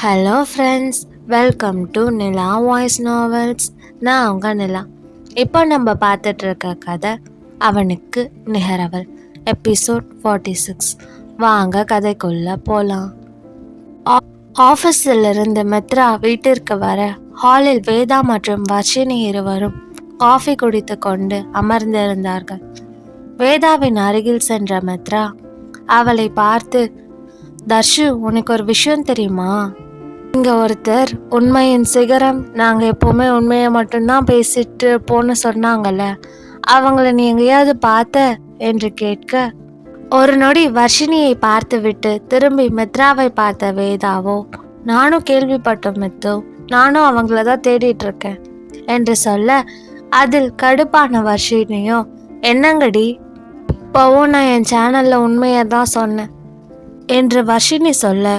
Hello friends, welcome to Nila voice novels. நான் உங்கள் நிலா. இப்போ நம்ம பார்த்துட்டு இருக்க கதை அவனுக்கு நிகரவள், எபிசோட் 46. வாங்க கதைக்குள்ள போகலாம். ஆஃபீஸில் இருந்து மித்ரா வீட்டிற்கு வர ஹாலில் வேதா மற்றும் வர்ஷினி இருவரும் காஃபி குடித்து கொண்டு அமர்ந்திருந்தார்கள். வேதாவின் அருகில் சென்ற மித்ரா அவளை பார்த்து, தர்ஷு, உனக்கு ஒரு விஷயம் தெரியுமா? இங்கே ஒருத்தர் உண்மையின் சிகரம், நாங்கள் எப்போவுமே உண்மையை மட்டும்தான் பேசிட்டு போன்னு சொன்னாங்கல்ல, அவங்கள நீ எங்கேயாவது பார்த்த என்று கேட்க, ஒரு நொடி வர்ஷினியை பார்த்து விட்டு திரும்பி மித்ராவை பார்த்த வேதாவோ, நானும் கேள்விப்பட்டோம் மித்து, நானும் அவங்கள தான் தேடிட்டு இருக்கேன் என்று சொல்ல, அதில் கடுப்பான வர்ஷினியோ, என்னங்கடி, இப்போவும் நான் என் சேனலில் உண்மையை தான் சொன்னேன் என்று வர்ஷினி சொல்ல,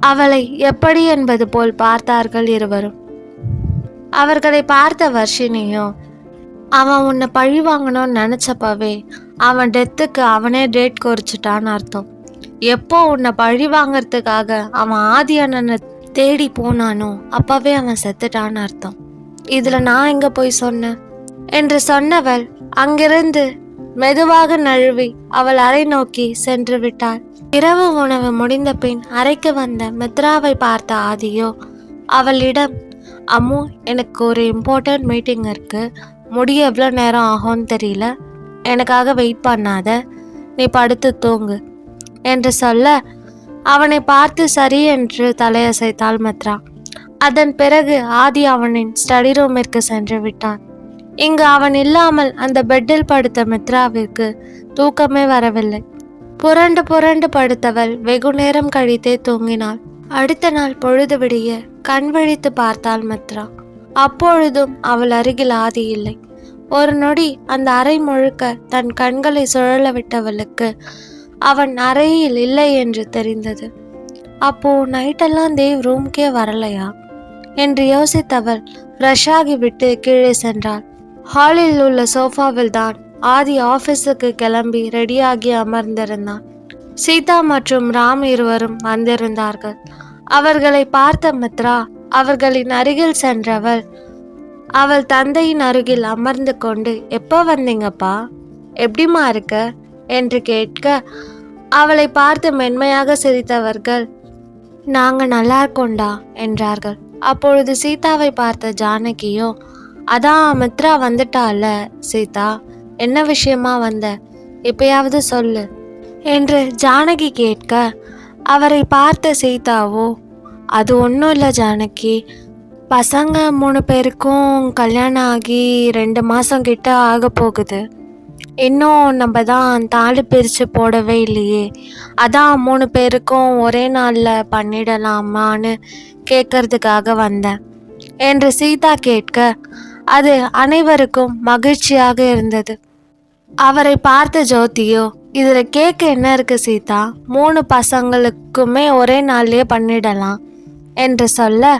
அவளை எப்படி என்பது போல் பார்த்தார்கள் இருவரும். அவர்களை பார்த்த வர்ஷினியோ, அவன் உன்னை பழி வாங்கணும்னு நினச்சப்பவே அவன் டெத்துக்கு அவனே டேட் குறிச்சிட்டான்னு அர்த்தம். எப்போ உன்னை பழி வாங்கறதுக்காக அவன் ஆதி அண்ணனை தேடி போனானோ அப்பவே அவன் செத்துட்டான்னு அர்த்தம். இதில் நான் எங்கே போய் சொன்னேன் என்று சொன்னவள் அங்கிருந்து மெதுவாக நழுவி அவள் அறை நோக்கி சென்று விட்டாள். இரவு உணவு முடிந்த பின் அறைக்கு வந்த மித்ராவை பார்த்த ஆதியோ அவளிடம், அம்மு, எனக்கு ஒரு இம்பார்ட்டன்ட் மீட்டிங் இருக்கு, முடிய எவ்வளோ நேரம் ஆகும்னு தெரியல, எனக்காக வெயிட் பண்ணாத, நீ படுத்து தூங்கு என்று சொல்ல, அவனை பார்த்து சரி என்று தலையசைத்தாள் மித்ரா. அதன் பிறகு ஆதி அவனின் ஸ்டடி ரூமிற்கு சென்று விட்டான். இங்கு அவன் இல்லாமல் அந்த பெட்டில் படுத்த மித்ராவிற்கு தூக்கமே வரவில்லை. புரண்டு புரண்டு படுத்தவள் வெகு நேரம் கழித்தே தூங்கினாள். அடுத்த நாள் பொழுது விடிய கண் விழித்து பார்த்தாள் மித்ரா. அப்பொழுதும் அவள் அருகில் ஆதி இல்லை. ஒரு நொடி அந்த அறை முழுக்க தன் கண்களை சுழல விட்டவளுக்கு அவன் அறையில் இல்லை என்று தெரிந்தது. அப்போ நைட்டெல்லாம் தேவ் ரூம்கே வரலையா என்று யோசித்தவள் ஃப்ரெஷ் ஆகிவிட்டு கீழே சென்றாள். ஹாலில் உள்ள சோஃபாவில் தான் ஆதி ஆஃபீஸுக்கு கிளம்பி ரெடியாகி அமர்ந்திருந்தான். சீதா மற்றும் ராம் இருவரும் வந்திருந்தார்கள். அவர்களை பார்த்த மித்ரா அவர்களின் அருகில் சென்றவள் அவள் தந்தையின் அருகில் அமர்ந்து கொண்டு, எப்போ வந்தீங்கப்பா, எப்படிமா இருக்க என்று கேட்க, அவளை பார்த்து மென்மையாக சிரித்தவர்கள், நாங்கள் நல்லா இருக்கோண்டா என்றார்கள். அப்பொழுது சீதாவை பார்த்த ஜானகியோ, அதான் மித்ரா வந்துட்டால சீதா, என்ன விஷயமா வந்த, எப்பயாவது சொல்லு என்று ஜானகி கேட்க, அவரை பார்த்த சீதாவோ, அது ஒன்றும் இல்லை ஜானகி, பசங்க 3 பேருக்கும் கல்யாணம் ஆகி 2 மாதம் கிட்ட ஆக போகுது, இன்னும் நம்ம தான் தாலி பிரித்து போடவே இல்லையே, அதான் 3 பேருக்கும் ஒரே நாளில் பண்ணிடலாமான்னு கேட்கறதுக்காக வந்தேன் என்று சீதா கேட்க, அது அனைவருக்கும் மகிழ்ச்சியாக இருந்தது. அவரை பார்த்த ஜோதியோ, இதில் கேட்க என்ன இருக்கு சீதா, 3 பசங்களுக்குமே ஒரே நாள்லயே பண்ணிடலாம் என்று சொல்ல,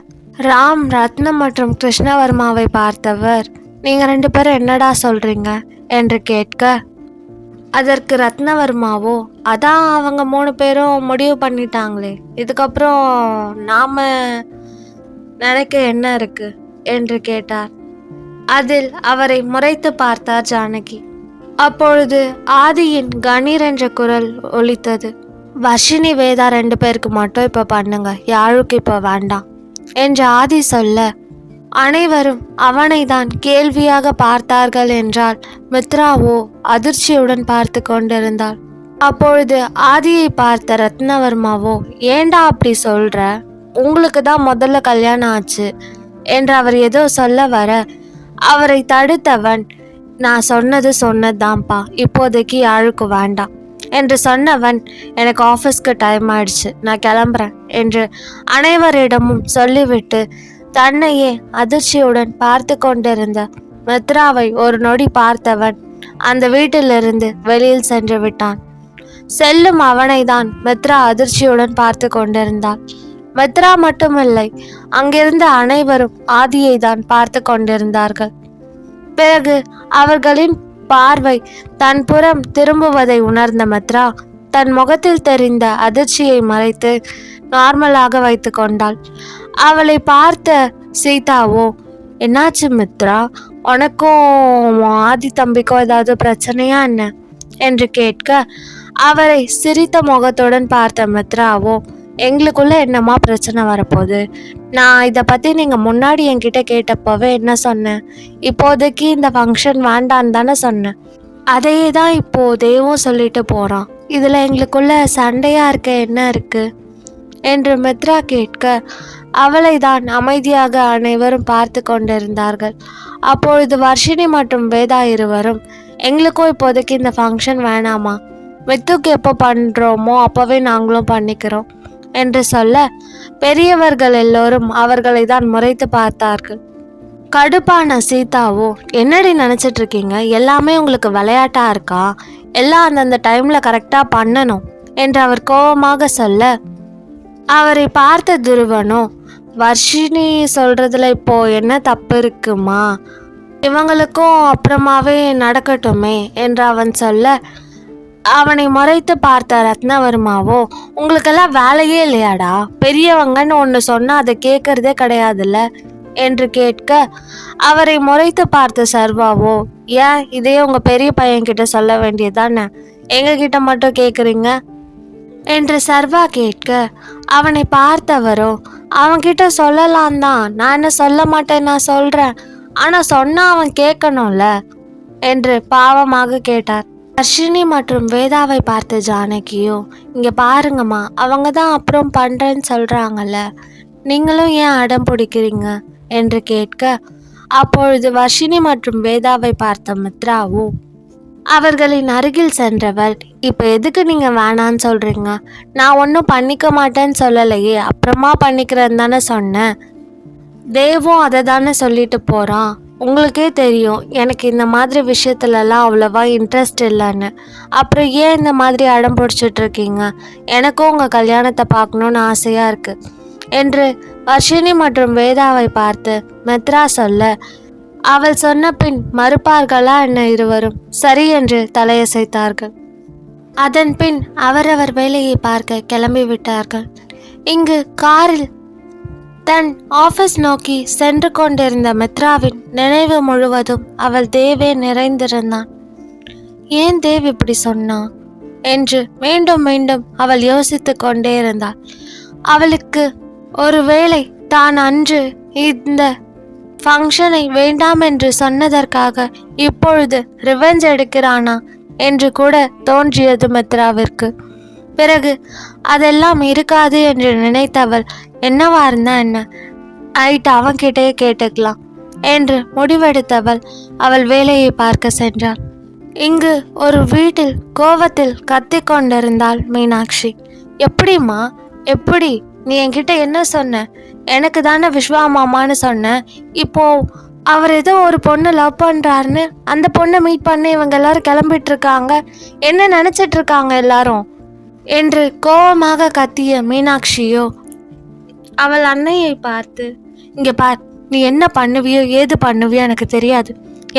ராம், ரத்னம் மற்றும் கிருஷ்ணவர்மாவை பார்த்தவர், நீங்கள் 2 பேரும் என்னடா சொல்கிறீங்க என்று கேட்க, அதற்கு ரத்னவர்மாவோ, அதான் அவங்க 3 பேரும் முடிவு பண்ணிட்டாங்களே, இதுக்கப்புறம் நாம் நினைக்க என்ன இருக்கு என்று கேட்டார். அதில் அவரை முறைத்து பார்த்தார் ஜானகி. அப்பொழுது ஆதியின் கணீர் என்ற குரல் ஒலித்தது. வர்ஷினி, வேதா 2 பேருக்கு மட்டும் இப்போ பண்ணுங்க, யாருக்கு இப்போ வேண்டாம் என்று ஆதி சொல்ல, அனைவரும் அவனை தான் கேள்வியாக பார்த்தார்கள் என்றால் மித்ராவோ அதிர்ச்சியுடன் பார்த்து கொண்டிருந்தாள். அப்பொழுது ஆதியை பார்த்த ரத்னவர்மாவோ, ஏண்டா அப்படி சொல்ற, உங்களுக்கு தான் முதல்ல கல்யாணம் ஆச்சு என்று அவர் ஏதோ சொல்ல வர, அவரை தடுத்தவன், நான் சொன்னதுதான்ப்பா, இப்போதைக்கு யாருக்கு வேண்டாம் என்று சொன்னவன், எனக்கு ஆஃபீஸ்க்கு டைம் ஆயிடுச்சு, நான் கிளம்புறேன் என்று அனைவரிடமும் சொல்லிவிட்டு தன்னையே அதிர்ச்சியுடன் பார்த்து கொண்டிருந்த மித்ராவை ஒரு நொடி பார்த்தவன் அந்த வீட்டிலிருந்து வெளியில் சென்று விட்டான். செல்லும் அவனை தான் மித்ரா அதிர்ச்சியுடன் பார்த்து கொண்டிருந்தாள். மித்ரா மட்டுமில்லை, அங்கிருந்த அனைவரும் ஆதியை தான் பார்த்து கொண்டிருந்தார்கள். பிறகு அவர்களின் பார்வை தன் புறம் திரும்புவதை உணர்ந்த மித்ரா தன் முகத்தில் தெரிந்த அதிர்ச்சியை மறைத்து நார்மலாக வைத்து கொண்டாள். அவளை பார்த்த சீதாவோ, என்னாச்சு மித்ரா, உனக்கும் ஆதி தம்பிக்கும் ஏதாவது பிரச்சனையா என்ன என்று கேட்க, அவரை சிரித்த முகத்துடன் பார்த்த மித்ராவோ, எங்களுக்குள்ள என்னமா பிரச்சனை வரப்போகுது, நான் இதை பற்றி நீங்கள் முன்னாடி என்கிட்ட கேட்டப்பவே என்ன சொன்னேன், இப்போதைக்கு இந்த ஃபங்க்ஷன் வேண்டான்னு தானே சொன்னேன், அதையே தான் இப்போ தேவும் சொல்லிட்டு போகிறான், இதில் எங்களுக்குள்ள சண்டையாக இருக்க என்ன இருக்குது என்று மித்ரா கேட்க, அவளை தான் அமைதியாக அனைவரும் பார்த்து கொண்டிருந்தார்கள். அப்பொழுது வர்ஷினி மற்றும் வேதா இருவரும், எங்களுக்கும் இப்போதைக்கு இந்த ஃபங்க்ஷன் வேணாமா, மித்துக்கு எப்போ பண்ணுறோமோ அப்போவே நாங்களும் பண்ணிக்கிறோம் என்று சொல்ல, பெரியவர்கள் எல்லோரும் அவர்களை தான் முறைத்து பார்த்தார்கள். கடுப்பான சீதாவோ, என்னடி நினச்சிட்டு இருக்கீங்க, எல்லாமே உங்களுக்கு விளையாட்டா இருக்கா, எல்லாம் அந்தந்த டைமில் கரெக்டாக பண்ணணும் என்று அவர் கோபமாக சொல்ல, அவரை பார்த்த துருவனோ, வர்ஷினி சொல்றதுல இப்போ என்ன தப்பு இருக்குமா, இவங்களுக்கும் அப்புறமாவே நடக்கட்டுமே என்று அவன் சொல்ல, அவனை முறைத்து பார்த்த ரத்னவர்மாவோ, உங்களுக்கெல்லாம் வேலையே இல்லையாடா, பெரியவங்கன்னு ஒன்று சொன்னால் அதை கேட்கறதே கிடையாதுல்ல என்று கேட்க, அவரை முறைத்து பார்த்த சர்வாவோ, ஏன் இதையே உங்கள் பெரிய பையன்கிட்ட சொல்ல வேண்டியதானே, எங்ககிட்ட மட்டும் கேட்குறீங்க என்று சர்வா கேட்க, அவனை பார்த்தவரோ, அவன்கிட்ட சொல்லலாம் தான், நான் என்ன சொல்ல மாட்டேன், நான் சொல்கிறேன், ஆனால் சொன்னால் அவன் கேட்கணும்ல என்று பாவமாக கேட்டார். வர்ஷினி மற்றும் வேதாவை பார்த்த ஜானகியோ, இங்கே பாருங்கம்மா, அவங்க தான் அப்புறம் பண்ணுறேன்னு சொல்கிறாங்கல்ல, நீங்களும் ஏன் அடம் பிடிக்கிறீங்க என்று கேட்க, அப்பொழுது வர்ஷினி மற்றும் வேதாவை பார்த்த மித்ராவோ, அவர்களின் அருகில் சென்றவள், இப்போ எதுக்கு நீங்கள் வேணான்னு சொல்கிறீங்க, நான் ஒன்றும் பண்ணிக்க மாட்டேன்னு சொல்லலையே, அப்புறமா பண்ணிக்கிறேன்னு தானே சொன்னேன், தேவும் அதை தானே சொல்லிட்டு போகிறான், உங்களுக்கே தெரியும் எனக்கு இந்த மாதிரி விஷயத்துலலாம் அவ்வளோவா இன்ட்ரெஸ்ட் இல்லைன்னு, அப்புறம் ஏன் இந்த மாதிரி அடம் பிடிச்சிட்ருக்கீங்க, எனக்கும் உங்கள் கல்யாணத்தை பார்க்கணுன்னு ஆசையாக இருக்குது என்று வர்ஷினி மற்றும் வேதாவை பார்த்து மித்ரா சொல்ல, அவள் சொன்ன பின் மறுப்பார்களா என்ன இருவரும் சரி என்று தலையசைத்தார்கள். அதன் பின் அவரவர் வேலையை பார்க்க கிளம்பி விட்டார்கள். இங்கு காரில் தன் ஆஃபீஸ் நோக்கி சென்று கொண்டிருந்த மித்ராவின் நினைவு முழுவதும் அவள் தேவே நிறைந்திருந்தான். ஏன் தேவ் இப்படி சொன்னான் என்று மீண்டும் மீண்டும் அவள் யோசித்து கொண்டே இருந்தாள். அவளுக்கு ஒருவேளை தான் அன்று இந்த ஃபங்க்ஷனை வேண்டாம் என்று சொன்னதற்காக இப்பொழுது ரிவெஞ்ச் எடுக்கிறானா என்று கூட தோன்றியது மித்ராவிற்கு. பிறகு அதெல்லாம் இருக்காது என்று நினைத்தவள், என்னவா இருந்தா என்ன, ஐட்டு அவன்கிட்டயே கேட்டுக்கலாம் என்று முடிவெடுத்தவள் அவள் வேலையை பார்க்க சென்றாள். இங்கு ஒரு வீட்டில் கோவத்தில் கத்தி கொண்டிருந்தாள் மீனாட்சி. எப்படிம்மா, எப்படி, நீ என்கிட்ட என்ன சொன்ன, எனக்கு தானே விஸ்வா மாமான்னு சொன்ன, இப்போ அவர் ஏதோ ஒரு பொண்ணு லவ் பண்ணுறாருன்னு அந்த பொண்ணை மீட் பண்ண இவங்க எல்லாரும் கிளம்பிட்டு இருக்காங்க, என்ன நினச்சிட்டு இருக்காங்க எல்லாரும் என்று கோபமாக கத்திய மீனாட்சியோ அவள் அன்னையை பார்த்து, இங்கே பார், நீ என்ன பண்ணுவியோ ஏது பண்ணுவியோ எனக்கு தெரியாது,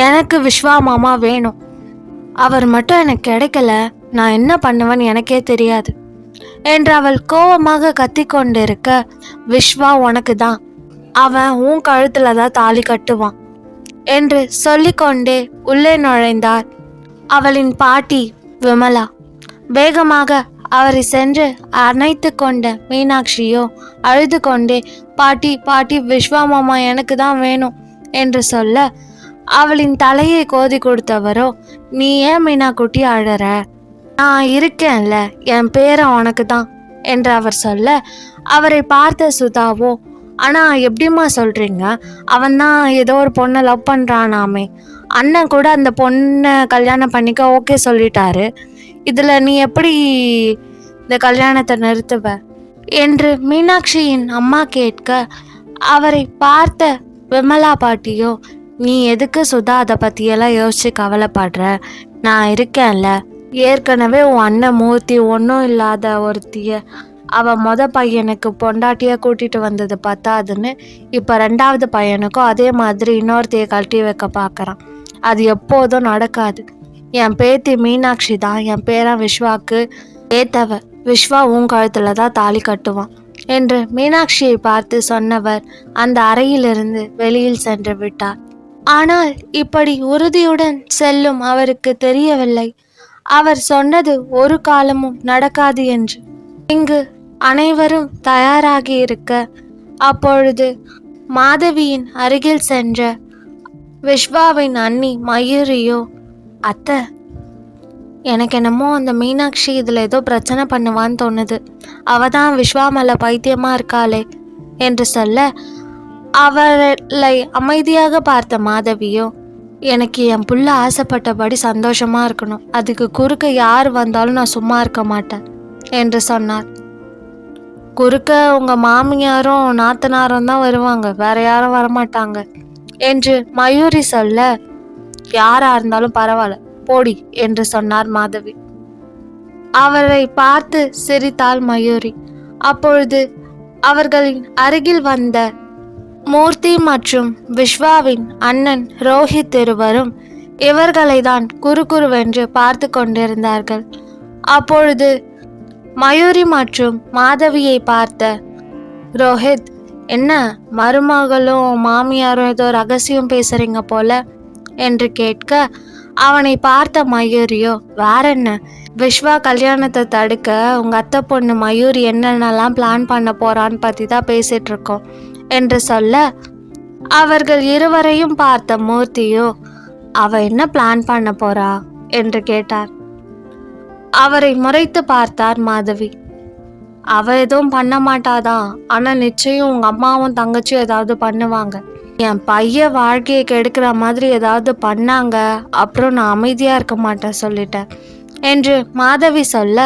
எனக்கு விஸ்வா மாமா வேணும், அவர் மட்டும் எனக்கு கிடைக்கல நான் என்ன பண்ணுவேன்னு எனக்கே தெரியாது என்று அவள் கோபமாக கத்தி கொண்டிருக்க, விஸ்வா உனக்கு தான், அவன் உன் கழுத்துல தான் தாலி கட்டுவான் என்று சொல்லிக்கொண்டே உள்ளே நுழைந்தார் அவளின் பாட்டி விமலா. வேகமாக அவரை சென்று அணைத்து கொண்ட மீனாட்சியோ அழுது கொண்டே, பாட்டி பாட்டி, விஸ்வா மாமா எனக்கு தான் வேணும் என்று சொல்ல, அவளின் தலையை கோதி கொடுத்தவரோ, நீ ஏன் மீனா குட்டி அழற, நான் இருக்கேன்ல, என் பேரை உனக்கு தான் என்று அவர் சொல்ல, அவரை பார்த்த சுதாவோ, ஆனால் எப்படிம்மா சொல்கிறீங்க, அவன் தான் ஏதோ ஒரு பொண்ணை லவ் பண்ணுறானாமே, அண்ணன் கூட அந்த பொண்ணை கல்யாணம் பண்ணிக்க ஓகே சொல்லிட்டாரு, இதில் நீ எப்படி இந்த கல்யாணத்தை நிறுத்துவ என்று மீனாட்சியின் அம்மா கேட்க, அவரை பார்த்த விமலா பாட்டியோ, நீ எதுக்கு சுதா அதை பற்றியெல்லாம் யோசிச்சு கவலைப்படுற, நான் இருக்கேன்ல, ஏற்கனவே உன் அண்ணன் மூர்த்தி ஒன்றும் இல்லாத ஒருத்திய அவன் பையனுக்கு பொண்டாட்டியாக கூட்டிகிட்டு வந்தது பத்தாதுன்னு இப்போ ரெண்டாவது பையனுக்கும் அதே மாதிரி இன்னொருத்தையை கழட்டி வைக்க பார்க்குறான், அது எப்போதும் நடக்காது, என் பேத்தி மீனாட்சி தான் என் பேரன் விஸ்வாக்கு ஏத்தவ, விஸ்வா உன் கழுத்தில் தான் தாலி கட்டுவான் என்று மீனாட்சியை பார்த்து சொன்னவர் அந்த அறையிலிருந்து வெளியில் சென்று விட்டார். ஆனால் இப்படி உறுதியுடன் செல்லும் அவருக்கு தெரியவில்லை அவர் சொன்னது ஒரு காலமும் நடக்காது என்று. இங்கு அனைவரும் தயாராகி இருக்க அப்பொழுது மாதவியின் அருகில் சென்ற விஸ்வாவின் அண்ணி மயூரியோ, அத்தை, எனக்கு என்னமோ அந்த மீனாட்சி இதில் ஏதோ பிரச்சனை பண்ணுவான்னு தோணுது, அவ தான் விஸ்வா மேலே பைத்தியமாக இருக்காளே என்று சொல்ல, அவளை அமைதியாக பார்த்த மாதவியோ, எனக்கு என் புள்ள ஆசைப்பட்டபடி சந்தோஷமாக இருக்கணும், அதுக்கு குறுக்க யார் வந்தாலும் நான் சும்மா இருக்க மாட்டேன் என்று சொன்னார். குறுக்க உங்கள் மாமியாரும் நாத்தனாரும் தான் வருவாங்க, வேற யாரும் வரமாட்டாங்க என்று மயூரி சொல்ல, யாரா இருந்தாலும் பரவாயில்ல போடி என்று சொன்னார் மாதவி. அவரை பார்த்து சிரித்தாள் மயூரி. அப்பொழுது அவர்களின் அருகில் வந்த மூர்த்தி மற்றும் விஸ்வாவின் அண்ணன் ரோஹித் இருவரும் இவர்களை தான் குறுகுறுவென்று பார்த்து கொண்டிருந்தார்கள். அப்பொழுது மயூரி மற்றும் மாதவியை பார்த்த ரோஹித், என்ன மருமகளும் மாமியாரும் ஏதோ ரகசியம் பேசுறீங்க போல என்று கேட்க, அவனை பார்த்த மயூரியோ, வேற என்ன, விஸ்வா கல்யாணத்தை தடுக்க உங்க அத்தை பொண்ணு மயூரி என்னென்னலாம் பிளான் பண்ண போறான்னு பத்தி தான் பேசிட்டு இருக்கோம் என்று சொல்ல, அவர்கள் இருவரையும் பார்த்த மூர்த்தியோ, அவ என்ன பிளான் பண்ண போறா என்று கேட்டார். அவரை முறைத்து பார்த்தார் மாதவி. அவ எதுவும் பண்ண மாட்டாதான், ஆனா நிச்சயம் உங்க அம்மாவும் தங்கச்சியும் ஏதாவது பண்ணுவாங்க. என் பையன் வாழ்க்கையை கெடுக்கிற மாதிரி ஏதாவது பண்ணாங்க, அப்புறம் நான் அமைதியா இருக்க மாட்டேன் சொல்லிட்டேன் என்று மாதவி சொல்ல,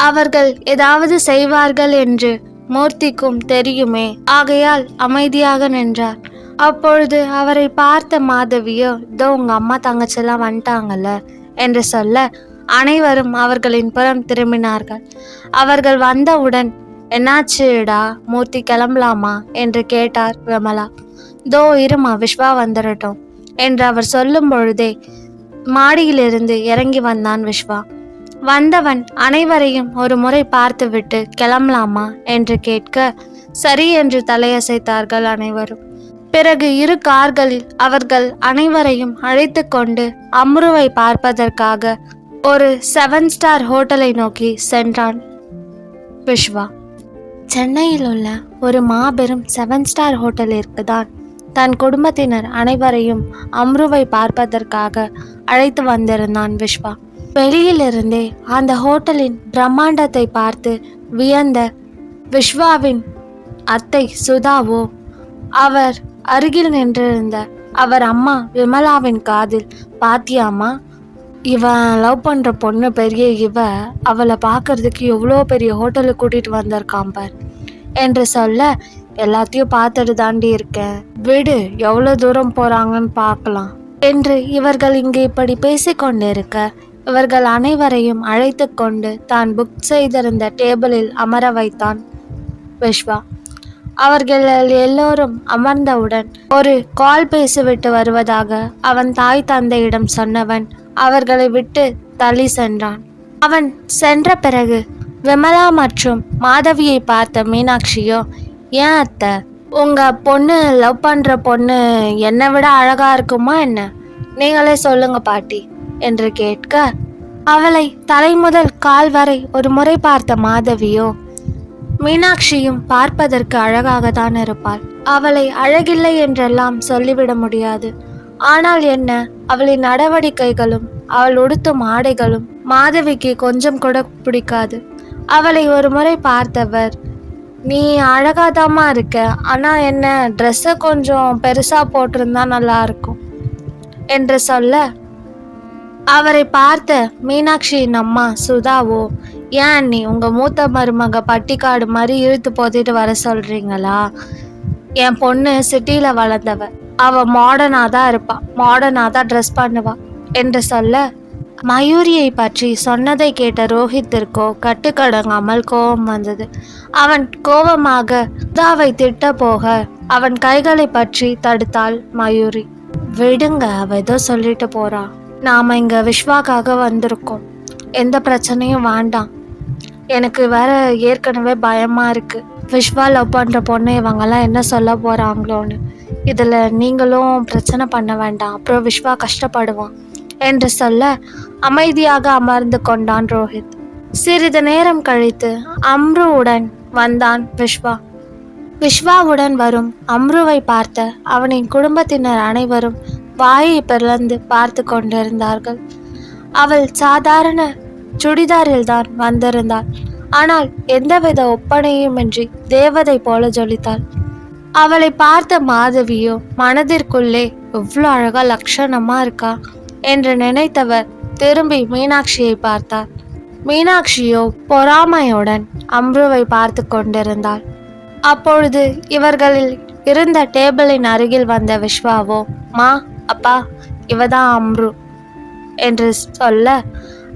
அவர்கள் ஏதாவது செய்வார்கள் என்று மூர்த்திக்கும் தெரியுமே, ஆகையால் அமைதியாக நின்றார். அப்பொழுது அவரை பார்த்த மாதவியோ, இதோ உங்க அம்மா தங்கச்செல்லாம் வந்துட்டாங்கல்ல என்று சொல்ல, அனைவரும் அவர்களின் புறம் திரும்பினார்கள். அவர்கள் வந்தவுடன், என்னாச்சுடா மூர்த்தி, கிளம்பலாமா என்று கேட்டார் விமலா. தோ இருமா, விஸ்வா வந்துடட்டும் என்று அவர் சொல்லும் பொழுதே மாடியிலிருந்து இறங்கி வந்தான் விஸ்வா. வந்தவன் அனைவரையும் ஒரு முறை பார்த்துவிட்டு கிளம்பலாமா என்று கேட்க, சரி என்று தலையசைத்தார்கள் அனைவரும். பிறகு இரு கார்களில் அவர்கள் அனைவரையும் அழைத்து கொண்டு அம்ருவை பார்ப்பதற்காக ஒரு 7 ஸ்டார் ஹோட்டலை நோக்கி சென்றான் விஸ்வா. சென்னையில் உள்ள ஒரு மாபெரும் 7 ஸ்டார் ஹோட்டலிற்கு தான் தன் குடும்பத்தினர் அனைவரையும் அம்ருவை பார்ப்பதற்காக அழைத்து வந்திருந்தான் விஸ்வா. வெளியிலிருந்தே அந்த ஹோட்டலின் பிரம்மாண்டத்தை பார்த்து வியந்த விஸ்வாவின் அத்தை சுதாவோ, அவர் அருகில் நின்றிருந்த அவர் அம்மா விமலாவின் காதில், பாத்தியாமா, இவன் லவ் பண்ணுற பொண்ணு பெரிய அவளை பார்க்கறதுக்கு எவ்வளோ பெரிய ஹோட்டலுக்கு கூட்டிகிட்டு வந்திருக்கான் பார் என்று சொல்ல, எல்லாத்தையும் பார்த்துட்டு தாண்டி இருக்கேன், விடு, எவ்வளோ தூரம் போகிறாங்கன்னு பார்க்கலாம் என்று இவர்கள் இங்கு இப்படி பேசிக்கொண்டிருக்க, இவர்கள் அனைவரையும் அழைத்து கொண்டு தான் புக் செய்திருந்த டேபிளில் அமர வைத்தான் விஸ்வா. அவர்கள் எல்லோரும் அமர்ந்தவுடன் ஒரு கால் பேசிவிட்டு வருவதாக அவன் தாய் தந்தையிடம் சொன்னவன் அவர்களை விட்டு தள்ளி சென்றான். அவன் சென்ற பிறகு விமலா மற்றும் மாதவியை பார்த்த மீனாட்சியோ, ஏன் அத்தை, உங்க பொண்ணு லவ் பண்ற பொண்ணு என்னை விட அழகா இருக்குமா என்ன, நீங்களே சொல்லுங்க பாட்டி என்று கேட்க, அவளை தலை முதல் கால் வரை ஒரு முறை பார்த்த மாதவியோ, மீனாட்சியும் பார்ப்பதற்கு அழகாக தான் இருப்பாள், அவளை அழகில்லை என்றெல்லாம் சொல்லிவிட முடியாது, ஆனால் என்ன, அவளின் நடவடிக்கைகளும் அவள் உடுத்தும் ஆடைகளும் மாதவிக்கு கொஞ்சம் கூட பிடிக்காது. அவளை ஒரு முறை பார்த்தவர், நீ அழகாதாமா இருக்க, ஆனா என்ன, ட்ரெஸ்ஸை கொஞ்சம் பெருசா போட்டிருந்தா நல்லா இருக்கும் என்று சொல்ல, அவரை பார்த்த மீனாட்சியின் அம்மா சுதாவோ, ஏன் நீ உங்க மூத்த மருமக பட்டிக்காடு மாதிரி இழுத்து போத்திட்டு வர சொல்றீங்களா, என் பொண்ணு சிட்டியில வளர்ந்தவ, அவ மாடர்னா தான் இருப்பா, மாடர்னா தான் ட்ரெஸ் பண்ணுவா என்று சொல்ல, மயூரியை பற்றி சொன்னதை கேட்ட ரோஹித்திற்கோ கட்டுக்கடங்காமல் கோபம் வந்தது. அவன் கோபமாக சுதாவை திட்ட போக அவன் கைகளை பற்றி தடுத்தாள் மயூரி. விடுங்க, அவ ஏதோ சொல்லிட்டு போறா, நாம இங்க விஸ்வாக்காக வந்திருக்கோம், எந்த பிரச்சனையும் வேண்டாம் எனக்கு வேற ஏற்கனவே பயமா இருக்கு. விஸ்வா லவ் பண்ற பொண்ணு இவங்கெல்லாம் என்ன சொல்ல போறாங்களோன்னு. இதுல நீங்களும் பிரச்சனை பண்ண வேண்டாம், அப்புறம் விஸ்வா கஷ்டப்படுவான் என்று சொல்ல அமைதியாக அமர்ந்து கொண்டான் ரோஹித். சிறிது நேரம் கழித்து அம்ருவுடன் வந்தான் விஸ்வா. விஸ்வாவுடன் வரும் அம்ருவை பார்த்த அவனின் குடும்பத்தினர் அனைவரும் வாயை பிளந்து பார்த்து கொண்டிருந்தார்கள். அவள் சாதாரண சுடிதாரில் தான் வந்திருந்தாள். ஆனால் எந்தவித ஒப்பனையுமின்றி தேவதை போல ஜொலித்தாள். அவளை பார்த்த மாதவியோ மனதிற்குள்ளே எவ்வளோ அழகா லட்சணமா இருக்கா என்று நினைத்தவர் திரும்பி மீனாட்சியை பார்த்தார். மீனாட்சியோ பொறாமையுடன் அம்ருவை பார்த்து கொண்டிருந்தாள். அப்பொழுது இவர்களில் இருந்த டேபிளின் அருகில் வந்த விஸ்வாவோ, மா, அப்பா, இவதான் அம்ரு என்று சொல்ல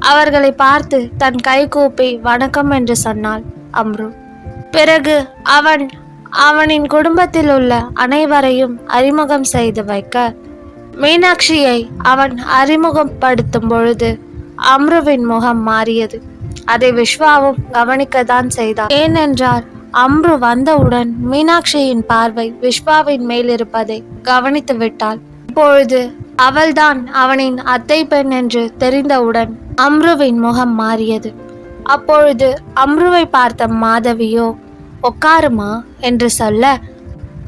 அவர்களை பார்த்து தன் கை கூப்பி வணக்கம் என்று சொன்னாள் அம்ரு. பிறகு அவனின் குடும்பத்தில் உள்ள அனைவரையும் அறிமுகம் செய்து வைக்க மீனாட்சியை அவன் அறிமுகப்படுத்தும் பொழுது அம்ருவின் முகம் மாறியது. அதை விஸ்வாவும் கவனிக்கத்தான் செய்தார். ஏனென்றால் அம்ரு வந்தவுடன் மீனாட்சியின் பார்வை விஸ்வாவின் மேல் இருப்பதை கவனித்து விட்டாள். இப்பொழுது அவள்தான் அவனின் அத்தை பெண் என்று தெரிந்தவுடன் அம்ருவின் முகம் மாறியது. அப்பொழுது அம்ருவை பார்த்த மாதவியோ, உட்காருமா என்று சொல்ல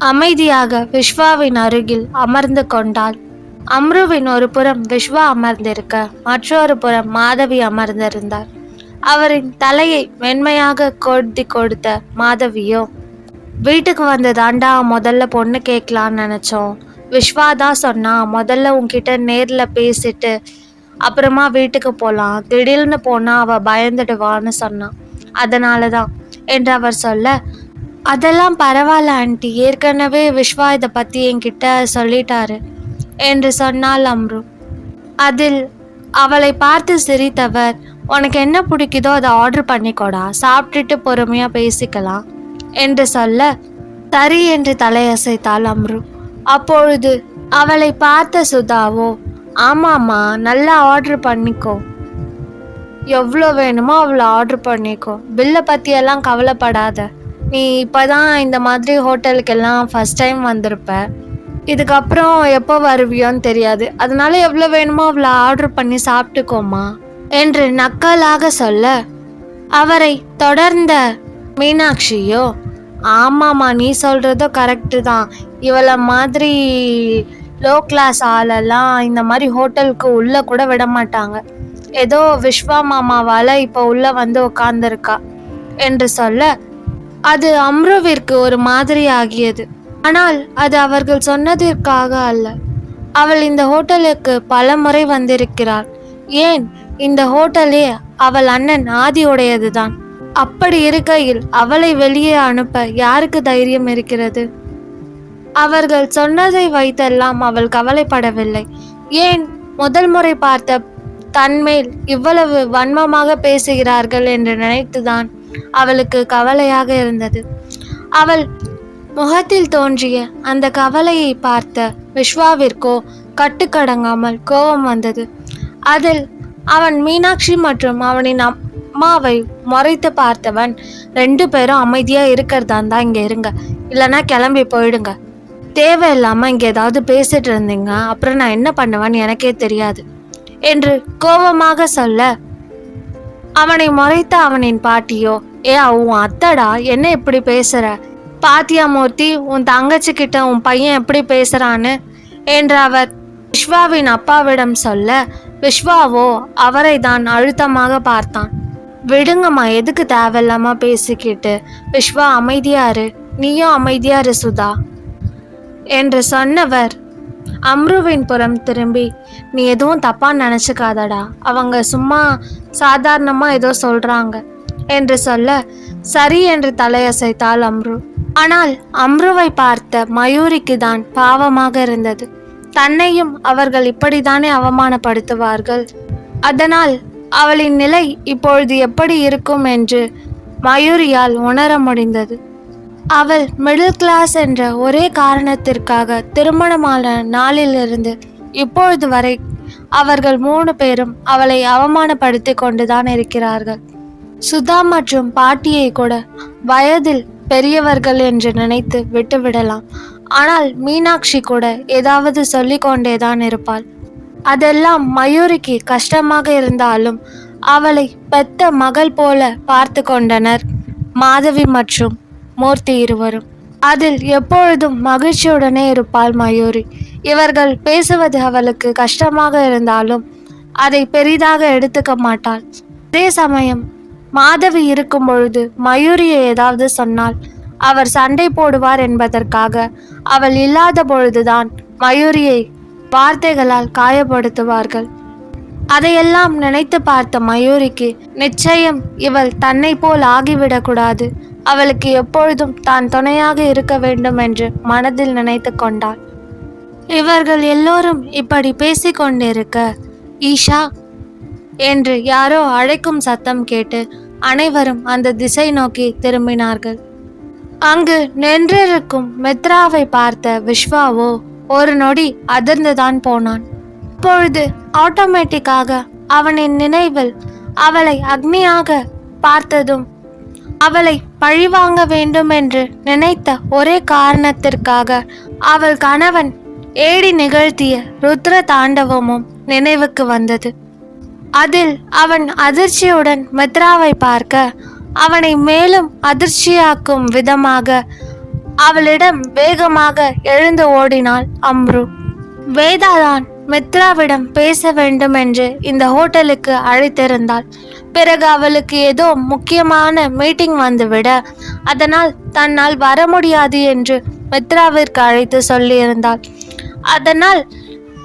அமைதியாக விஸ்வாவின் அருகில் அமர்ந்து கொண்டாள். அம்ருவின் ஒரு புறம் விஸ்வா அமர்ந்திருக்க மற்றொரு புறம் மாதவி அமர்ந்திருந்தார். அவரின் தலையை மென்மையாக கொட்டி கொடுத்த மாதவியோ, வீட்டுக்கு வந்ததாண்டா முதல்ல பொண்ணு கேட்கலான்னு நினச்சோம். விஸ்வாதான் சொன்னா முதல்ல உன்கிட்ட நேரில் பேசிட்டு அப்புறமா வீட்டுக்கு போகலாம், திடீர்னு போனால் அவள் பயந்துடுவான்னு சொன்னான், அதனால தான் என்று அவர் சொல்ல, அதெல்லாம் பரவாயில்ல ஆண்டி, ஏற்கனவே விஸ்வா இதை பற்றி என்கிட்ட சொல்லிட்டாரு என்று சொன்னாள் அம்ரு. அதில் அவளை பார்த்து சிரித்தவர், உனக்கு என்ன பிடிக்குதோ அதை ஆர்டர் பண்ணிக்கோடா, சாப்பிட்டுட்டு பொறுமையாக பேசிக்கலாம் என்று சொல்ல சரி என்று தலையசைத்தாள் அம்ரு. அப்பொழுது அவளை பார்த்த சுதாவோ, ஆமாம்மா, நல்லா ஆர்டர் பண்ணிக்கோ, எவ்வளோ வேணுமோ அவ்வளோ ஆர்டர் பண்ணிக்கோ, பில்லை பற்றியெல்லாம் கவலைப்படாத, நீ இப்போதான் இந்த மாதிரி ஹோட்டலுக்கெல்லாம் ஃபஸ்ட் டைம் வந்திருப்ப, இதுக்கப்புறம் எப்போ வருவியோன்னு தெரியாது, அதனால எவ்வளோ வேணுமோ அவ்வளோ ஆர்டர் பண்ணி சாப்பிட்டுக்கோமா என்று நக்கலாக சொல்ல அவரை தொடர்ந்த மீனாட்சியோ, ஆமாம்மா, நீ சொல்கிறதோ கரெக்டு தான், இவளை மாதிரி லோ கிளாஸ் ஆளெல்லாம் இந்த மாதிரி ஹோட்டலுக்கு உள்ளே கூட விட மாட்டாங்க, ஏதோ விஸ்வா மாமாவால் இப்போ உள்ளே வந்து உட்கார்ந்துருக்கா என்று சொல்ல அது அம்ருவிற்கு ஒரு மாதிரி ஆகியது. ஆனால் அது அவர்கள் சொன்னதற்காக அல்ல. அவள் இந்த ஹோட்டலுக்கு பல முறை வந்திருக்கிறாள். ஏன், இந்த ஹோட்டலே அவள் அண்ணன் ஆதியுடையது தான். அப்படி இருக்கையில் அவளை வெளியே அனுப்ப யாருக்கு தைரியம் இருக்கிறது? அவர்கள் சொன்னதை வைத்தெல்லாம் அவள் கவலைப்படவில்லை. ஏன், முதல் முறை பார்த்த தன்மேல் இவ்வளவு வன்மமாக பேசுகிறார்கள் என்று நினைத்துதான் அவளுக்கு கவலையாக இருந்தது. அவள் முகத்தில் தோன்றிய அந்த கவலையை பார்த்த விஸ்வாவிற்கோ கட்டுக்கடங்காமல் கோபம் வந்தது. அதில் அவன் மீனாட்சி மற்றும் அவனின் அம்மாவை முறைத்து பார்த்தவன், 2 பேரும் அமைதியா இருக்கிறதா இருந்தா இங்க இருங்க, இல்லைன்னா கிளம்பி போயிடுங்க, தேவையில்லாம இங்க ஏதாவது பேசிட்டு இருந்தீங்க அப்புறம் நான் என்ன பண்ணுவேன்னு எனக்கே தெரியாது என்று கோபமாக சொல்ல அவனை முறைத்த அவனின் பாட்டியோ, உன் அத்தடா, என்ன இப்படி பேசுற, பாத்தியா மூர்த்தி, உன் தங்கச்சி கிட்ட உன் பையன் எப்படி பேசுறான்னு என்று அவர் விஸ்வாவின் அப்பாவிடம் சொல்ல விஸ்வாவோ அவரை தான் அழுத்தமாக பார்த்தான். விடுங்கம்மா, எதுக்கு தேவையில்லாம பேசிக்கிட்டு, விஸ்வா அமைதியாரு, நீயும் அமைதியாரு சுதா என்று சொன்னவர் அம்ருவின் புறம் திரும்பி, நீ எதுவும் தப்பா நினச்சிக்காதடா, அவங்க சும்மா சாதாரணமாக ஏதோ சொல்கிறாங்க என்று சொல்ல சரி என்று தலையசைத்தாள் அம்ரு. ஆனால் அம்ருவை பார்த்த மயூரிக்கு தான் பாவமாக இருந்தது. தன்னையும் அவர்கள் இப்படித்தானே அவமானப்படுத்துவார்கள், அதனால் அவளின் நிலை இப்பொழுது எப்படி இருக்கும் என்று மயூரியால் உணர முடிந்தது. அவள் மிடில் கிளாஸ் என்ற ஒரே காரணத்திற்காக திருமணமான நாளிலிருந்து இப்பொழுது வரை அவர்கள் 3 பேரும் அவளை அவமானப்படுத்தி கொண்டுதான் இருக்கிறார்கள். சுதா மற்றும் பாட்டியை கூட வயதில் பெரியவர்கள் என்று நினைத்து விட்டுவிடலாம். ஆனால் மீனாட்சி கூட ஏதாவது சொல்லிக் கொண்டேதான் இருப்பாள். அதெல்லாம் மயூரிக்கு கஷ்டமாக இருந்தாலும் அவளை பெத்த மகள் போல பார்த்து கொண்டனர் மாதவி மற்றும் மூர்த்தி இருவரும். அதில் எப்பொழுதும் மகிழ்ச்சியுடனே இருப்பாள் மயூரி. இவர்கள் பேசுவது அவளுக்கு கஷ்டமாக இருந்தாலும் அதை பெரிதாக எடுத்துக்க மாட்டாள். அதே சமயம் மாதவி இருக்கும் பொழுது மயூரியை ஏதாவது சொன்னால் அவர் சண்டை போடுவார் என்பதற்காக அவள் இல்லாத பொழுதுதான் மயூரியை வார்த்தைகளால் காயப்படுத்துவார்கள். அதையெல்லாம் நினைத்து பார்த்த மயூரிக்கு நிச்சயம் இவள் தன்னை போல் ஆகிவிடக்கூடாது, அவளுக்கு எப்பொழுதும் தான் துணையாக இருக்க வேண்டும் என்று மனதில் நினைத்து கொண்டாள். இவர்கள் எல்லோரும் இப்படி பேசிக்கொண்டிருக்க ஈஷா என்று யாரோ அழைக்கும் சத்தம் கேட்டு அனைவரும் அந்த திசை நோக்கி திரும்பினார்கள். அங்கு நின்றிருக்கும் மித்ராவை பார்த்த விஸ்வாவோ ஒரு நொடி அதிர்ந்துதான் போனான். அப்பொழுது ஆட்டோமேட்டிக்காக அவனின் நினைவில் அவளை அக்னியாக பார்த்ததும் அவளை பழிவாங்க வேண்டும் என்று நினைத்த ஒரே காரணத்திற்காக அவள் கணவன் ஏடி நிகழ்த்திய ருத்ர தாண்டவமும் நினைவுக்கு வந்தது. அதில் அவன் அதிர்ச்சியுடன் மித்ராவை பார்க்க அவனை மேலும் அதிர்ச்சியாக்கும் விதமாக அவளிடம் வேகமாக எழுந்து ஓடினாள் அம்ரு. வேதாதான் மித்ராவிடம் பேச வேண்டும் என்று இந்த ஹோட்டலுக்கு அழைத்திருந்தாள். பிறகு அவளுக்கு ஏதோ முக்கியமான மீட்டிங் வந்துவிட அதனால் தன்னால் வர முடியாது என்று மித்ராவிற்கு அழைத்து சொல்லியிருந்தாள். அதனால்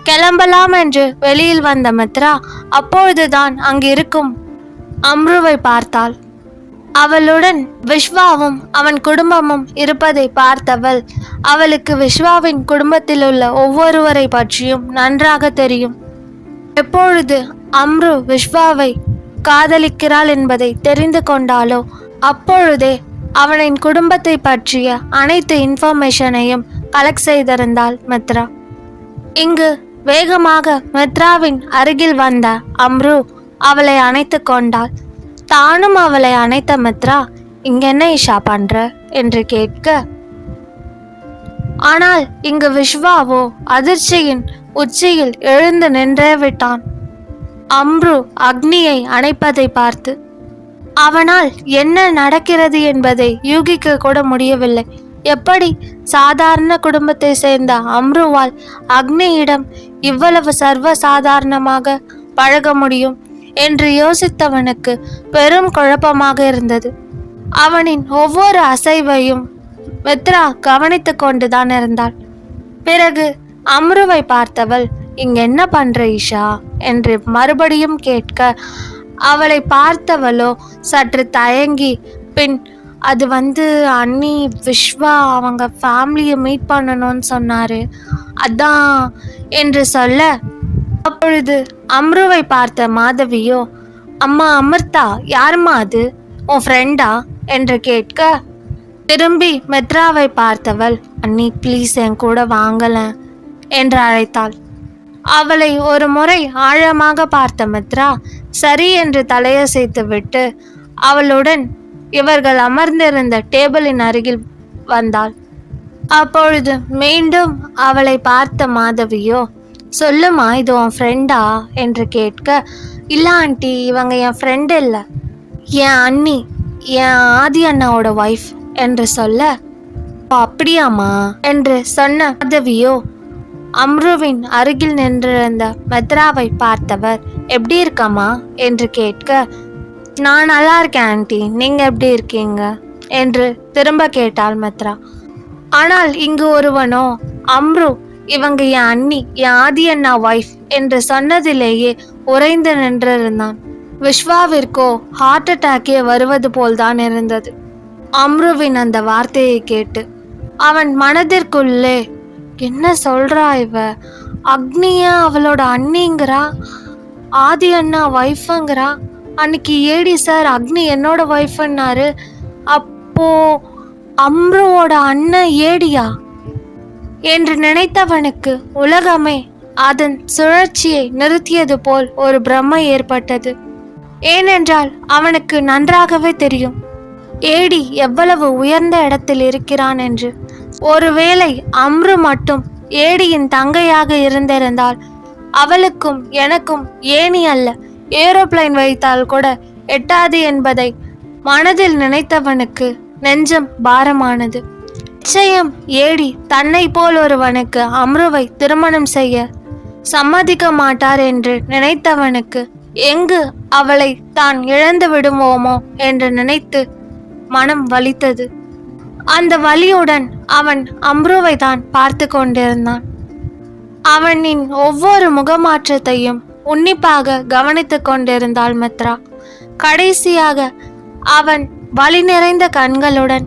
கிளம்பலாம் என்று வெளியில் வந்த மித்ரா அப்பொழுதுதான் அங்கிருக்கும் அம்ருவை பார்த்தாள். அவளுடன் விஸ்வாவும் அவன் குடும்பமும் இருப்பதை பார்த்தவள் அவளுக்கு விஸ்வாவின் குடும்பத்தில் உள்ள ஒவ்வொருவரை பற்றியும் நன்றாக தெரியும். எப்பொழுது அம்ரு விஸ்வாவை காதலிக்கிறாள் என்பதை தெரிந்து கொண்டாலோ அப்பொழுதே அவனின் குடும்பத்தை பற்றிய அனைத்து இன்ஃபர்மேஷனையும் கலெக்ட் செய்திருந்தாள் மித்ரா. இங்கு வேகமாக மித்ராவின் அருகில் வந்த அம்ரு அவளை அணைத்து கொண்டாள். தானும் அவளை அணைத்த மித்ரா, இங்க என்ன ஈஷா பண்ற என்று கேட்க, ஆனால் இங்கு விஸ்வாவோ அதிர்ச்சியின் உச்சியில் எழுந்து நின்றே விட்டான். அம்ரு அக்னியை அணைப்பதை பார்த்து அவனால் என்ன நடக்கிறது என்பதை யூகிக்க கூட முடியவில்லை. எப்படி சாதாரண குடும்பத்தை சேர்ந்த அம்ருவால் அக்னியிடம் இவ்வளவு சர்வ சாதாரணமாக பழக முடியும் என்று யோசித்தவனுக்கு பெரும் குழப்பமாக இருந்தது. அவனின் ஒவ்வொரு அசைவையும் மித்ரா கவனித்து கொண்டுதான் இருந்தாள். பிறகு அம்ருவை பார்த்தவள், இங்க என்ன பண்ற ஈஷா என்று மறுபடியும் கேட்க அவளை பார்த்தவளோ சற்று தயங்கி, பின் அது அண்ணி விஸ்வா அவங்க ஃபேமிலியை மீட் பண்ணணும்னு சொன்னாரு அதான் என்று சொல்ல, அப்பொழுது அம்ருவை பார்த்த மாதவியோ, அம்மா அமிர்தா யாரும்மா அது, உன் ஃப்ரெண்டா என்று கேட்க திரும்பி மித்ராவை பார்த்தவள், அண்ணி ப்ளீஸ் என் கூட வாங்கல என்று அழைத்தாள். அவளை ஒரு முறை ஆழமாக பார்த்த மித்ரா சரி என்று தலையசைத்து விட்டு அவளுடன் இவர்கள் அமர்ந்திருந்த டேபிளின் அருகில் வந்தாள். அப்பொழுது மீண்டும் அவளை பார்த்த மாதவியோ, சொல்லுமா இது உன் ஃப்ரெண்டா என்று கேட்க, இல்லை ஆண்டி இவங்க என் ஃப்ரெண்டு இல்லை, என் அண்ணி, என் ஆதி அண்ணாவோட ஒய்ஃப் என்று சொல்ல, அப்படியாம்மா என்று சொன்ன மாதவியோ அம்ருவின் அருகில் நின்றிருந்த மித்ராவை பார்த்தவர், எப்படி இருக்கம்மா என்று கேட்க, நான் நல்லா இருக்கேன் ஆண்டி, நீங்க எப்படி இருக்கீங்க என்று திரும்ப கேட்டாள் மித்ரா. ஆனால் இங்கு ஒருவனோ, அம்ரு இவங்க என் அண்ணி, என் ஆதி அண்ணா ஒய்ஃப் என்று சொன்னதிலேயே உறைந்து நின்றிருந்தான். விஸ்வாவிற்கோ ஹார்ட் அட்டாக்கே வருவது போல்தான் இருந்தது அம்ருவின் அந்த வார்த்தையை கேட்டு. அவன் மனதிற்குள்ளே, என்ன சொல்றா இவ, அக்னிய அவளோட அண்ணிங்கிறா, ஆதி அண்ணா ஒய்ஃபுங்கிறா, அன்னைக்கு ஏடி சார் அக்னி என்னோட ஒய்ஃப்னாரு, அப்போ அம்ருவோட அண்ணன் ஏடியா என்று நினைத்தவனுக்கு உலகமே அதன் சுழற்சியை நிறுத்தியது போல் ஒரு பிரமை ஏற்பட்டது. ஏனென்றால் அவனுக்கு நன்றாகவே தெரியும் ஏடி எவ்வளவு உயர்ந்த இடத்தில் இருக்கிறான் என்று. ஒருவேளை அம்ரு மட்டும் ஏடியின் தங்கையாக இருந்திருந்தால் அவளுக்கும் எனக்கும் ஏணி அல்ல ஏரோப்ளைன் வைத்தால் கூட எட்டாது என்பதை மனதில் நினைத்தவனுக்கு நெஞ்சம் பாரமானது. நிச்சயம் ஏடி தன்னை போல் ஒருவனுக்கு அம்ருவை திருமணம் செய்ய சம்மதிக்க மாட்டார் என்று நினைத்தவனுக்கு எங்கு அவளை தான் இழந்து விடுவோமோ என்று நினைத்து மனம் வலித்தது. அந்த வலியுடன் அவன் அம்ருவை தான் பார்த்து கொண்டிருந்தான். அவனின் ஒவ்வொரு முகமாற்றத்தையும் உன்னிப்பாக கவனித்து கொண்டிருந்தாள் மித்ரா. கடைசியாக அவன் வலி நிறைந்த கண்களுடன்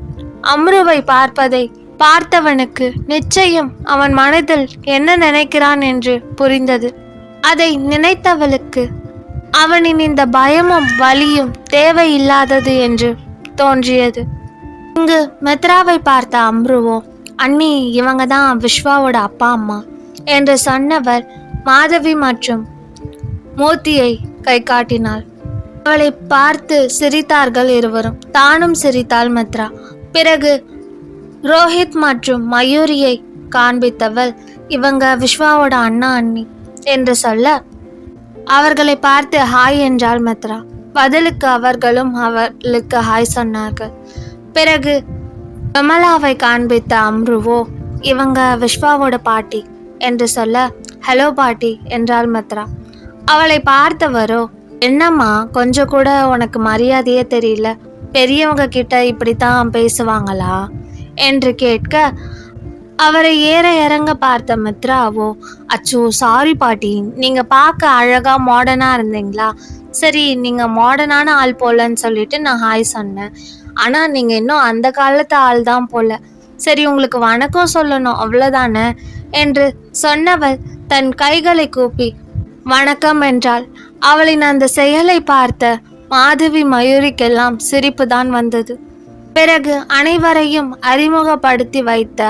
அம்ருவை பார்ப்பதை பார்த்தவனுக்கு நிச்சயம் அவன் மனதில் என்ன நினைக்கிறான் என்று புரிந்தது. அதை நினைத்தவளுக்கு அவனின் இந்த பயமும் வலியும் தேவையில்லாதது என்று தோன்றியது. இங்கு மித்ராவை பார்த்த அம்ருவோ, அண்ணி இவங்க தான் விஸ்வாவோட அப்பா அம்மா என்று சொன்னவர் மாதவி மற்றும் மூர்த்தியை கை காட்டினாள். அவளை பார்த்து சிரித்தார்கள் இருவரும். தானும் சிரித்தாள் மித்ரா. பிறகு ரோஹித் மற்றும் மயூரியை காண்பித்தவள், இவங்க விஸ்வாவோட அண்ணா அண்ணி என்று சொல்ல அவர்களை பார்த்து ஹாய் என்றாள் மித்ரா. பதிலுக்கு அவர்களும் அவளுக்கு ஹாய் சொன்னார்கள். பிறகு விமலாவை காண்பித்த அம்ருவோ, இவங்க விஸ்வாவோட பாட்டி என்று சொல்ல ஹலோ பாட்டி என்றாள் மித்ரா. அவளை பார்த்தவரோ, என்னம்மா கொஞ்சம் கூட உனக்கு மரியாதையே தெரியல, பெரியவங்க கிட்ட இப்படித்தான் பேசுவாங்களா என்று கேட்க அவரை ஏற இறங்க பார்த்த மித்ராவோ, அச்சோ சாரி பாட்டி, நீங்க பார்க்க அழகா மாடர்னா இருந்தீங்களா, சரி நீங்க மாடர்னான ஆள் போலன்னு சொல்லிட்டு நான் ஹாய் சொன்னேன், ஆனா நீங்க இன்னும் அந்த காலத்து ஆள் தான் போல, சரி உங்களுக்கு வணக்கம் சொல்லணும் அவ்வளவுதானே என்று சொன்னவள் தன் கைகளை கூப்பி வணக்கம் என்றாள். அவளின் அந்த செயலை பார்த்த மாதவி மயூரிக்கெல்லாம் சிரிப்பு தான் வந்தது. பிறகு அனைவரையும் அறிமுகப்படுத்தி வைத்த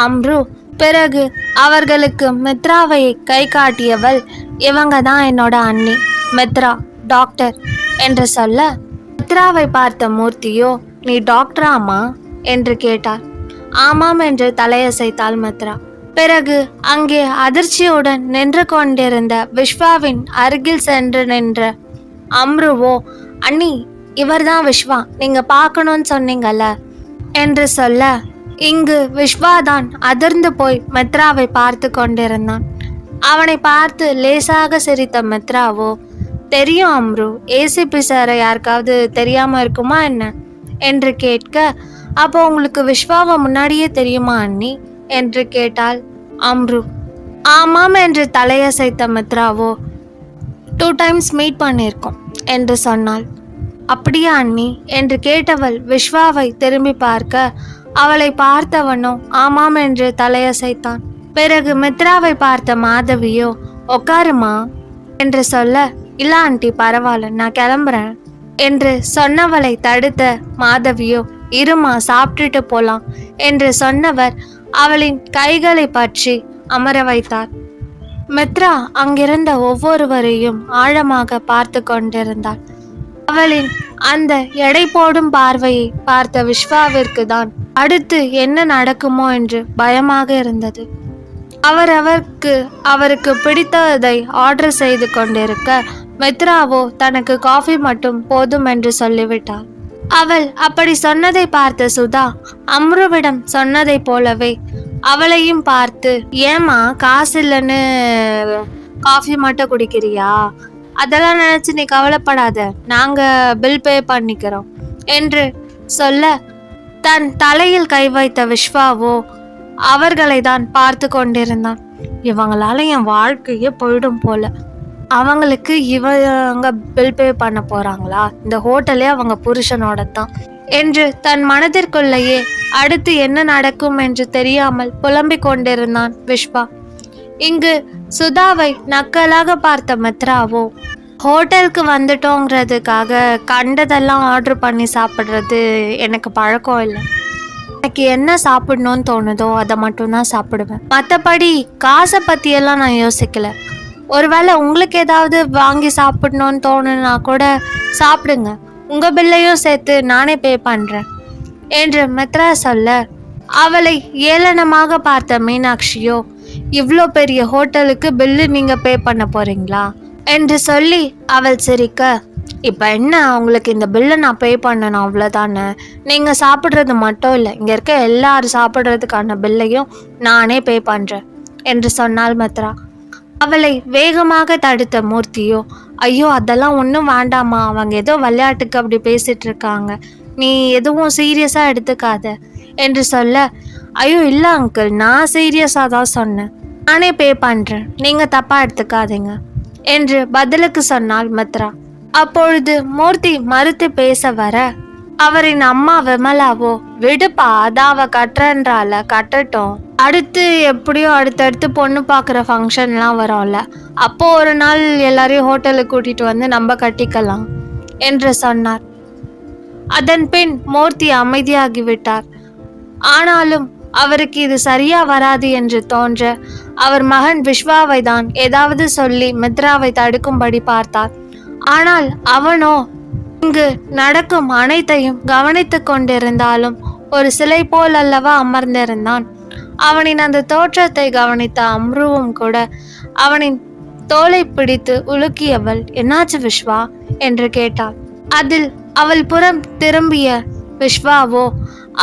அம்ரு பிறகு அவர்களுக்கு மித்ராவை கை காட்டியவள், இவங்க தான் என்னோட அண்ணி மித்ரா, டாக்டர் என்று சொல்ல மித்ராவை பார்த்த மூர்த்தியோ, நீ டாக்டராமா என்று கேட்டார். ஆமாம் என்று தலையசைத்தாள் மித்ரா. பிறகு அங்கே அதிர்ச்சியுடன் நின்று கொண்டிருந்த விஸ்வாவின் அருகில் சென்று நின்ற அம்ருவோ, அண்ணி இவர்தான் விஸ்வா, நீங்க பார்க்கணும்னு சொன்னீங்கல்ல என்று சொல்ல இங்கு விஸ்வாதான் அதிர்ந்து போய் மித்ராவை பார்த்து கொண்டிருந்தான். அவனை பார்த்து லேசாக சிரித்த மித்ராவோ, தெரியும் அம்ரு, ஏசிபி சாரை யாருக்காவது தெரியாம இருக்குமா என்ன என்று கேட்க, அப்போ உங்களுக்கு விஸ்வாவை முன்னாடியே தெரியுமா அண்ணி என்று கேட்டாள் அம்ரு. ஆமாம் என்று தலையசைத்த மித்ராவோ, 2 times மீட் பண்ணியிருக்கோம் என்று சொன்னாள். அப்படியா அண்ணி என்று கேட்டவள் விஸ்வாவை திரும்பி பார்க்க அவளை பார்த்தவனோ ஆமாம் என்று தலையசைத்தான். பிறகு மித்ராவை பார்த்த மாதவியோ, உட்காருமா என்று சொல்ல, இல்ல ஆண்டி பரவாயில்ல நான் கிளம்புறேன் என்று சொன்னவளை தடுத்த மாதவியோ, இருமா சாப்பிட்டுட்டு போலாம் என்று சொன்னவர் அவளின் கைகளை பற்றி அமர வைத்தார். மித்ரா அங்கிருந்த ஒவ்வொருவரையும் ஆழமாக பார்த்து கொண்டிருந்தாள். அவளின் அந்த எடை போடும் பார்வையை பார்த்த விஸ்வாவிற்கு தான் அடுத்து என்ன நடக்குமோ என்று பயமாக இருந்தது. அவருக்கு பிடித்ததை ஆர்டர் செய்து கொண்டிருக்க மித்ராவோ தனக்கு காஃபி மட்டும் போதும் என்று சொல்லிவிட்டாள். அவள் அப்படி சொன்னதை பார்த்த சுதா அம்ருவிடம் சொன்னதை போலவே அவளையும் பார்த்து, ஏமா காசு இல்லைன்னு காஃபி மட்டும் குடிக்கிறியா, அதெல்லாம் நினைச்சு நீ கவலைப்படாத, நாங்க பில் பே பண்ணிக்கிறோம் என்று சொல்ல தன் தலையில் கை வைத்த விஸ்வாவோ அவர்களை தான் பார்த்து கொண்டிருந்தான். இவங்களால என் வாழ்க்கையே போயிடும் போல, அவங்களுக்கு இவங்க பில் பே பண்ண போறாங்களா, இந்த ஹோட்டலே அவங்க புருஷனோட தான் என்று தன் மனதிற்குள்ளேயே அடுத்து என்ன நடக்கும் என்று தெரியாமல் புலம்பிக் கொண்டிருந்தான் விஸ்வா. இங்கு சுதாவை நக்கலாக பார்த்த மித்ராவோ, ஹோட்டலுக்கு வந்துட்டோங்கிறதுக்காக கண்டதெல்லாம் ஆர்டர் பண்ணி சாப்பிட்றது எனக்கு பழக்கம் இல்லை, எனக்கு என்ன சாப்பிடணும்னு தோணுதோ அதை மட்டும்தான் சாப்பிடுவேன், மற்றபடி காசை பற்றியெல்லாம் நான் யோசிக்கல, ஒருவேளை உங்களுக்கு ஏதாவது வாங்கி சாப்பிடணும்னு தோணுனா கூட சாப்பிடுங்க, உங்க பில்லையும் சேர்த்து நானே பே பண்றேன் என்று மித்ரா சொல்ல, அவளை ஏளனமாக பார்த்த மீனாட்சியோ, இவ்வளோ பெரிய ஹோட்டலுக்கு பில்லு நீங்க பே பண்ண போறீங்களா என்று சொல்லி அவள் சிரிக்க, இப்போ என்ன உங்களுக்கு இந்த பில்லை நான் பே பண்ணணும் அவ்வளோதானே, நீங்கள் சாப்பிட்றது மட்டும் இல்லை, இங்கே இருக்க எல்லாரும் சாப்பிட்றதுக்கான பில்லையும் நானே பே பண்ணுறேன் என்று சொன்னாள் மித்ரா. அவளை வேகமாக தடுத்த மூர்த்தியோ, ஐயோ அதெல்லாம் ஒன்றும் வேண்டாமா, அவங்க ஏதோ விளையாட்டுக்கு அப்படி பேசிட்டு இருக்காங்க, நீ எதுவும் சீரியஸாக எடுத்துக்காத என்று சொல்ல, ஐயோ இல்லை அங்கிள், நான் சீரியஸாக தான் சொன்னேன், நானே பே பண்ணுறேன், நீங்கள் தப்பாக எடுத்துக்காதீங்க என்று பதிலுக்கு சொன்னாள் மித்ரா. அப்பொழுது மூர்த்தி மறுத்து பேச வர, அவரின் அம்மா விமலாவோ, விடுப்பா அதான் அவ கட்டுறன்றால கட்டட்டும், அடுத்து எப்படியோ அடுத்தடுத்து பொண்ணு பார்க்குற ஃபங்க்ஷன்லாம் வரும்ல, அப்போ ஒரு நாள் எல்லாரையும் ஹோட்டலுக்கு கூட்டிட்டு வந்து நம்ம கட்டிக்கலாம் என்று சொன்னார். அதன் பின் மூர்த்தி அமைதியாகிவிட்டார். ஆனாலும் அவருக்கு இது சரியா வராது என்று தோன்ற அவர் மகன் விஸ்வாவை தான் ஏதாவது சொல்லி மித்ராவை தடுக்கும்படி பார்த்தார். ஆனால் அவனோ இங்கு நடக்கும் அனைத்தையும் கவனித்து கொண்டிருந்தாலும் ஒரு சிலை போல் அல்லவா அமர்ந்திருந்தான். அவனின் அந்த தோற்றத்தை கவனித்த அம்ருவும் கூட அவனின் தோலை பிடித்து உலுக்கியவள், என்னாச்சு விஸ்வா என்று கேட்டாள். அதில் அவள் புறம் திரும்பிய விஸ்வாவோ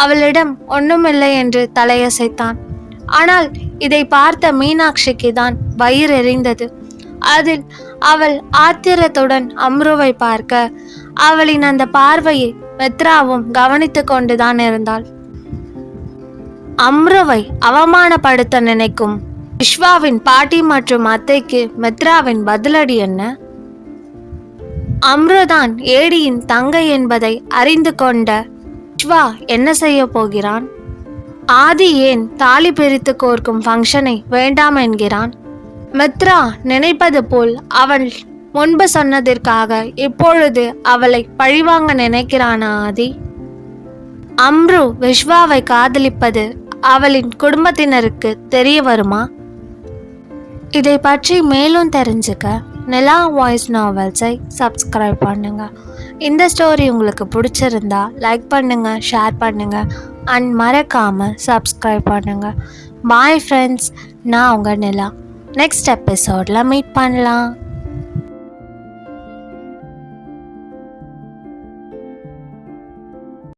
அவளிடம் ஒன்றுமில்லை என்று தலையசைத்தான். ஆனால் இதை பார்த்த மீனாட்சிக்கு தான் வயிறு எரிந்தது. அதில் அவள் ஆத்திரத்துடன் அம்ருவை பார்க்க, அவளின் அந்த பார்வையை மித்ராவும் கவனித்து கொண்டுதான் இருந்தாள். அம்ருவை அவமானப்படுத்த நினைக்கும் விஸ்வாவின் பாட்டி மற்றும் அத்தைக்கு மித்ராவின் பதிலடி என்ன? அம்ருதான் ஏடியின் தங்கை என்பதை அறிந்து கொண்ட விஸ்வா என்ன செய்ய போகிறான்? ஆதி ஏன் தாலி பிரித்து கோர்க்கும் ஃபங்க்ஷனை வேண்டாம் என்கிறான்? மித்ரா நினைப்பது போல் அவள் முன்பு சொன்னதற்காக இப்பொழுது அவளை பழிவாங்க நினைக்கிறானா ஆதி? அம்ரு விஸ்வாவை காதலிப்பது அவளின் குடும்பத்தினருக்கு தெரிய வருமா? இதை பற்றி மேலும் தெரிஞ்சுக்க நிலா வாய்ஸ் நாவல்ஸை சப்ஸ்கிரைப் பண்ணுங்க. இந்த ஸ்டோரி உங்களுக்கு பிடிச்சிருந்தா லைக் பண்ணுங்க, ஷேர் பண்ணுங்க அண்ட் மறக்காம சப்ஸ்கிரைப் பண்ணுங்க. பாய் ஃப்ரெண்ட்ஸ், நான் உங்கள் நிலா. நெக்ஸ்ட் எபிசோடில் மீட் பண்ணலாம்.